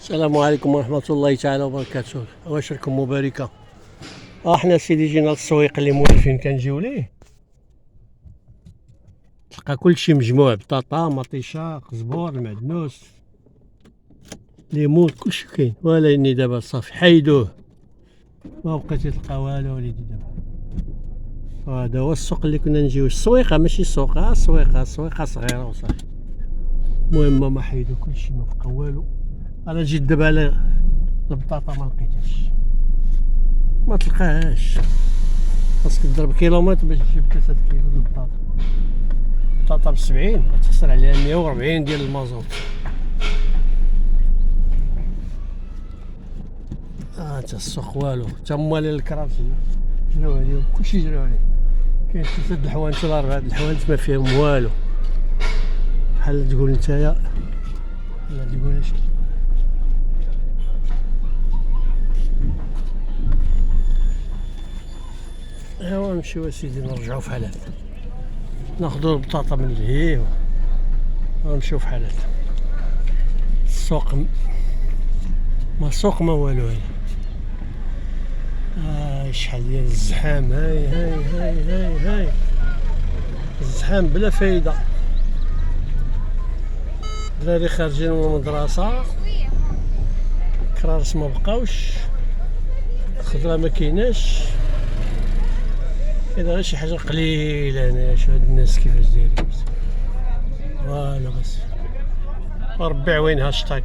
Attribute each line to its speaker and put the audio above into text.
Speaker 1: السلام عليكم ورحمة الله تعالى وبركاته. واش راكم مباركة؟ احنا سيدي جينا للسويق اللي مولفين كنجيو ليه، تلقى كلشي مجموع، بطاطا، مطيشة، قزبور، المعدنوس، ليمون، كلشي كاين. ولكن دابا صافي حيدوه، ما بقيتي تلقى والو وليدي دابا. وهذا هو السوق اللي كنا نجيو، السويقة ماشي السوق، السويقة صغيرة وصافي. المهم ما حيدو كلشي، ما بقى والو. انا جيت دابا على البطاطا ما لقيتهاش، ما تلقاهاش، خاصك تضرب كيلومتر باش تجيب 3 كيلو د البطاطا. البطاطا ب70 غتخسر عليها 140 ديال المازوت. انت السوق والو، تا موالين الكراسي جراو عليهم، كلشي جراو عليه. كاين 3 د الحوانت ولا 4 د الحوانت ما فيهم والو، بحال تقول نتايا ولا تقول اش. ايوا نمشيو اسيدي نرجعو في حالات، ناخدو البطاطا من لهيه ونمشيو في حالات. السوق ما سوق ما والو. شحال ديال الزحام، هاي الزحام بلا فايدة. دراري خارجين من المدرسة، كراس ما بقاوش، الخضرة ما كايناش، كاين غير شي حاجة قليلة. هنايا شوف هاد الناس كيفاش دايرين، فوالا بس ربي عوينها الشطاي.